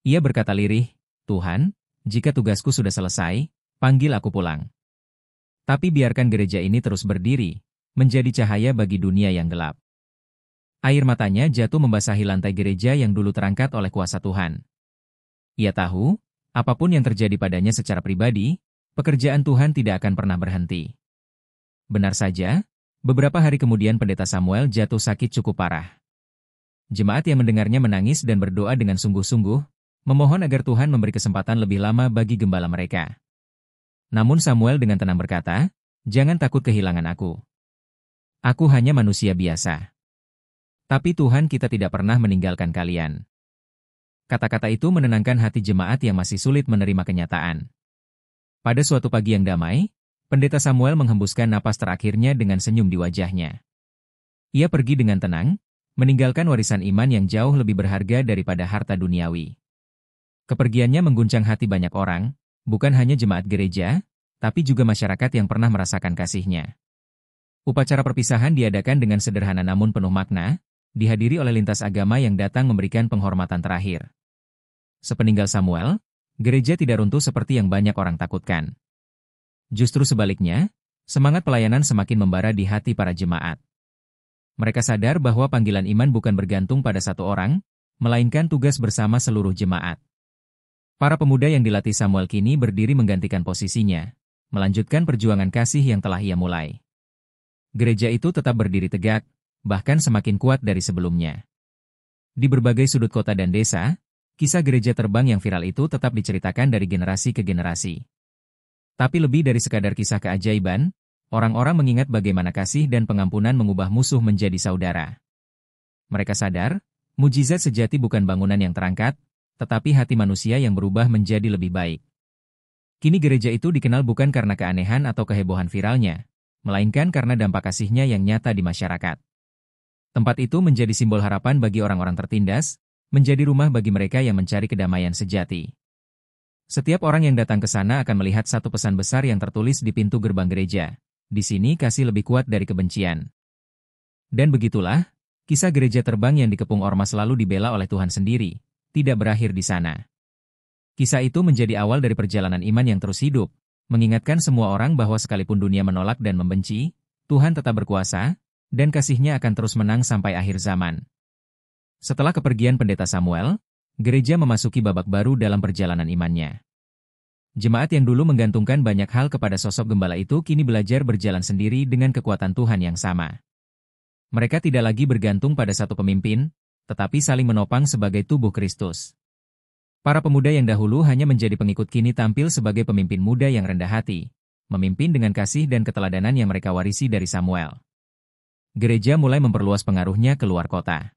Ia berkata lirih, "Tuhan, jika tugasku sudah selesai, panggil aku pulang. Tapi biarkan gereja ini terus berdiri, menjadi cahaya bagi dunia yang gelap." Air matanya jatuh membasahi lantai gereja yang dulu terangkat oleh kuasa Tuhan. Ia tahu, apapun yang terjadi padanya secara pribadi, pekerjaan Tuhan tidak akan pernah berhenti. Benar saja, beberapa hari kemudian Pendeta Samuel jatuh sakit cukup parah. Jemaat yang mendengarnya menangis dan berdoa dengan sungguh-sungguh, memohon agar Tuhan memberi kesempatan lebih lama bagi gembala mereka. Namun Samuel dengan tenang berkata, "Jangan takut kehilangan aku. Aku hanya manusia biasa. Tapi Tuhan kita tidak pernah meninggalkan kalian." Kata-kata itu menenangkan hati jemaat yang masih sulit menerima kenyataan. Pada suatu pagi yang damai, Pendeta Samuel menghembuskan napas terakhirnya dengan senyum di wajahnya. Ia pergi dengan tenang, meninggalkan warisan iman yang jauh lebih berharga daripada harta duniawi. Kepergiannya mengguncang hati banyak orang, bukan hanya jemaat gereja, tapi juga masyarakat yang pernah merasakan kasihnya. Upacara perpisahan diadakan dengan sederhana namun penuh makna, dihadiri oleh lintas agama yang datang memberikan penghormatan terakhir. Sepeninggal Samuel, gereja tidak runtuh seperti yang banyak orang takutkan. Justru sebaliknya, semangat pelayanan semakin membara di hati para jemaat. Mereka sadar bahwa panggilan iman bukan bergantung pada satu orang, melainkan tugas bersama seluruh jemaat. Para pemuda yang dilatih Samuel kini berdiri menggantikan posisinya, melanjutkan perjuangan kasih yang telah ia mulai. Gereja itu tetap berdiri tegak, bahkan semakin kuat dari sebelumnya. Di berbagai sudut kota dan desa, kisah gereja terbang yang viral itu tetap diceritakan dari generasi ke generasi. Tapi lebih dari sekadar kisah keajaiban, orang-orang mengingat bagaimana kasih dan pengampunan mengubah musuh menjadi saudara. Mereka sadar, mujizat sejati bukan bangunan yang terangkat, tetapi hati manusia yang berubah menjadi lebih baik. Kini gereja itu dikenal bukan karena keanehan atau kehebohan viralnya, melainkan karena dampak kasihnya yang nyata di masyarakat. Tempat itu menjadi simbol harapan bagi orang-orang tertindas, menjadi rumah bagi mereka yang mencari kedamaian sejati. Setiap orang yang datang ke sana akan melihat satu pesan besar yang tertulis di pintu gerbang gereja. Di sini kasih lebih kuat dari kebencian. Dan begitulah, kisah gereja terbang yang dikepung ormas selalu dibela oleh Tuhan sendiri, tidak berakhir di sana. Kisah itu menjadi awal dari perjalanan iman yang terus hidup, mengingatkan semua orang bahwa sekalipun dunia menolak dan membenci, Tuhan tetap berkuasa, dan kasih-Nya akan terus menang sampai akhir zaman. Setelah kepergian pendeta Samuel, gereja memasuki babak baru dalam perjalanan imannya. Jemaat yang dulu menggantungkan banyak hal kepada sosok gembala itu kini belajar berjalan sendiri dengan kekuatan Tuhan yang sama. Mereka tidak lagi bergantung pada satu pemimpin, tetapi saling menopang sebagai tubuh Kristus. Para pemuda yang dahulu hanya menjadi pengikut kini tampil sebagai pemimpin muda yang rendah hati, memimpin dengan kasih dan keteladanan yang mereka warisi dari Samuel. Gereja mulai memperluas pengaruhnya ke luar kota.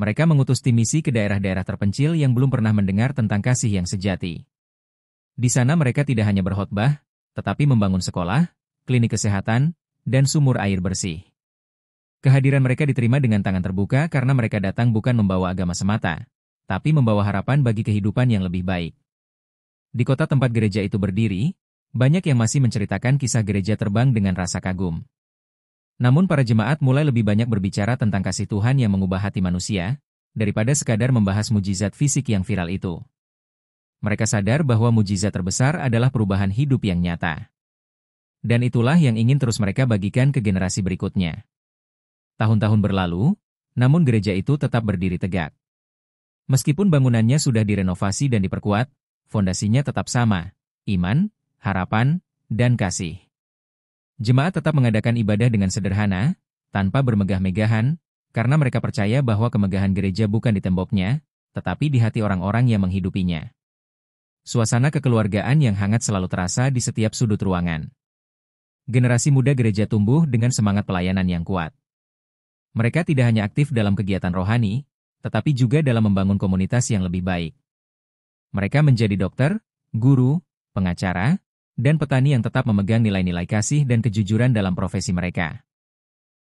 Mereka mengutus tim misi ke daerah-daerah terpencil yang belum pernah mendengar tentang kasih yang sejati. Di sana mereka tidak hanya berkhotbah, tetapi membangun sekolah, klinik kesehatan, dan sumur air bersih. Kehadiran mereka diterima dengan tangan terbuka karena mereka datang bukan membawa agama semata, tapi membawa harapan bagi kehidupan yang lebih baik. Di kota tempat gereja itu berdiri, banyak yang masih menceritakan kisah gereja terbang dengan rasa kagum. Namun para jemaat mulai lebih banyak berbicara tentang kasih Tuhan yang mengubah hati manusia, daripada sekadar membahas mujizat fisik yang viral itu. Mereka sadar bahwa mujizat terbesar adalah perubahan hidup yang nyata. Dan itulah yang ingin terus mereka bagikan ke generasi berikutnya. Tahun-tahun berlalu, namun gereja itu tetap berdiri tegak. Meskipun bangunannya sudah direnovasi dan diperkuat, fondasinya tetap sama, iman, harapan, dan kasih. Jemaat tetap mengadakan ibadah dengan sederhana, tanpa bermegah-megahan, karena mereka percaya bahwa kemegahan gereja bukan di temboknya, tetapi di hati orang-orang yang menghidupinya. Suasana kekeluargaan yang hangat selalu terasa di setiap sudut ruangan. Generasi muda gereja tumbuh dengan semangat pelayanan yang kuat. Mereka tidak hanya aktif dalam kegiatan rohani, tetapi juga dalam membangun komunitas yang lebih baik. Mereka menjadi dokter, guru, pengacara, dan petani yang tetap memegang nilai-nilai kasih dan kejujuran dalam profesi mereka.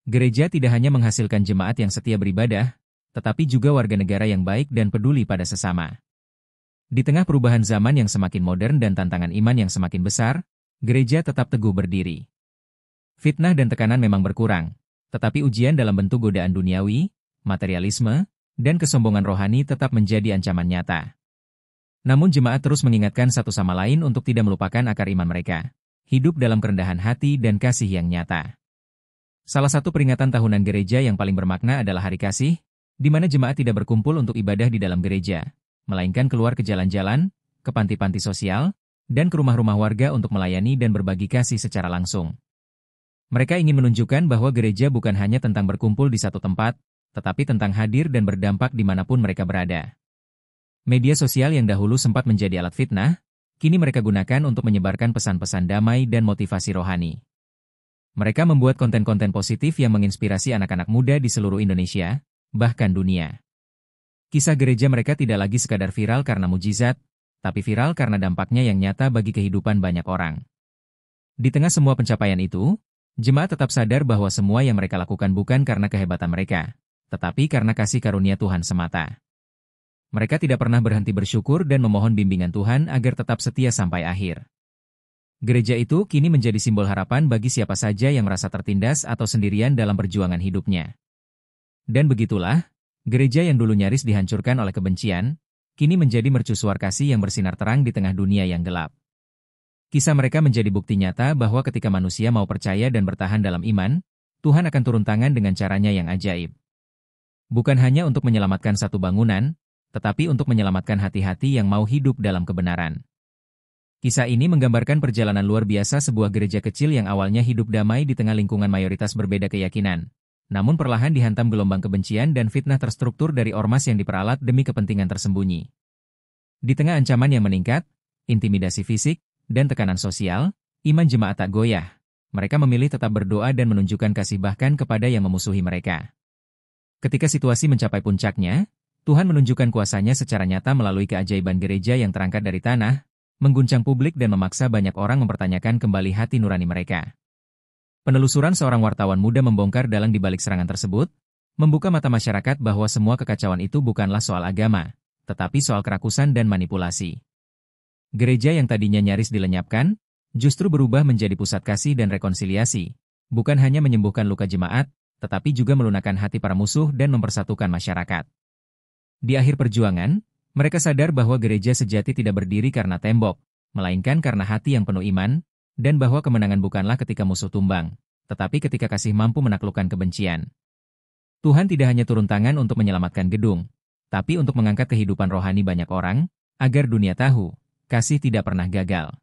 Gereja tidak hanya menghasilkan jemaat yang setia beribadah, tetapi juga warga negara yang baik dan peduli pada sesama. Di tengah perubahan zaman yang semakin modern dan tantangan iman yang semakin besar, gereja tetap teguh berdiri. Fitnah dan tekanan memang berkurang, tetapi ujian dalam bentuk godaan duniawi, materialisme, dan kesombongan rohani tetap menjadi ancaman nyata. Namun jemaat terus mengingatkan satu sama lain untuk tidak melupakan akar iman mereka, hidup dalam kerendahan hati dan kasih yang nyata. Salah satu peringatan tahunan gereja yang paling bermakna adalah Hari Kasih, di mana jemaat tidak berkumpul untuk ibadah di dalam gereja, melainkan keluar ke jalan-jalan, ke panti-panti sosial, dan ke rumah-rumah warga untuk melayani dan berbagi kasih secara langsung. Mereka ingin menunjukkan bahwa gereja bukan hanya tentang berkumpul di satu tempat, tetapi tentang hadir dan berdampak dimanapun mereka berada. Media sosial yang dahulu sempat menjadi alat fitnah, kini mereka gunakan untuk menyebarkan pesan-pesan damai dan motivasi rohani. Mereka membuat konten-konten positif yang menginspirasi anak-anak muda di seluruh Indonesia, bahkan dunia. Kisah gereja mereka tidak lagi sekadar viral karena mujizat, tapi viral karena dampaknya yang nyata bagi kehidupan banyak orang. Di tengah semua pencapaian itu, jemaat tetap sadar bahwa semua yang mereka lakukan bukan karena kehebatan mereka, tetapi karena kasih karunia Tuhan semata. Mereka tidak pernah berhenti bersyukur dan memohon bimbingan Tuhan agar tetap setia sampai akhir. Gereja itu kini menjadi simbol harapan bagi siapa saja yang merasa tertindas atau sendirian dalam perjuangan hidupnya. Dan begitulah, gereja yang dulu nyaris dihancurkan oleh kebencian, kini menjadi mercusuar kasih yang bersinar terang di tengah dunia yang gelap. Kisah mereka menjadi bukti nyata bahwa ketika manusia mau percaya dan bertahan dalam iman, Tuhan akan turun tangan dengan caranya yang ajaib. Bukan hanya untuk menyelamatkan satu bangunan, tetapi untuk menyelamatkan hati-hati yang mau hidup dalam kebenaran. Kisah ini menggambarkan perjalanan luar biasa sebuah gereja kecil yang awalnya hidup damai di tengah lingkungan mayoritas berbeda keyakinan. Namun perlahan dihantam gelombang kebencian dan fitnah terstruktur dari ormas yang diperalat demi kepentingan tersembunyi. Di tengah ancaman yang meningkat, intimidasi fisik, dan tekanan sosial, iman jemaat tak goyah. Mereka memilih tetap berdoa dan menunjukkan kasih bahkan kepada yang memusuhi mereka. Ketika situasi mencapai puncaknya, Tuhan menunjukkan kuasanya secara nyata melalui keajaiban gereja yang terangkat dari tanah, mengguncang publik dan memaksa banyak orang mempertanyakan kembali hati nurani mereka. Penelusuran seorang wartawan muda membongkar dalang di balik serangan tersebut, membuka mata masyarakat bahwa semua kekacauan itu bukanlah soal agama, tetapi soal kerakusan dan manipulasi. Gereja yang tadinya nyaris dilenyapkan, justru berubah menjadi pusat kasih dan rekonsiliasi, bukan hanya menyembuhkan luka jemaat, tetapi juga melunakkan hati para musuh dan mempersatukan masyarakat. Di akhir perjuangan, mereka sadar bahwa gereja sejati tidak berdiri karena tembok, melainkan karena hati yang penuh iman, dan bahwa kemenangan bukanlah ketika musuh tumbang, tetapi ketika kasih mampu menaklukkan kebencian. Tuhan tidak hanya turun tangan untuk menyelamatkan gedung, tapi untuk mengangkat kehidupan rohani banyak orang, agar dunia tahu, kasih tidak pernah gagal.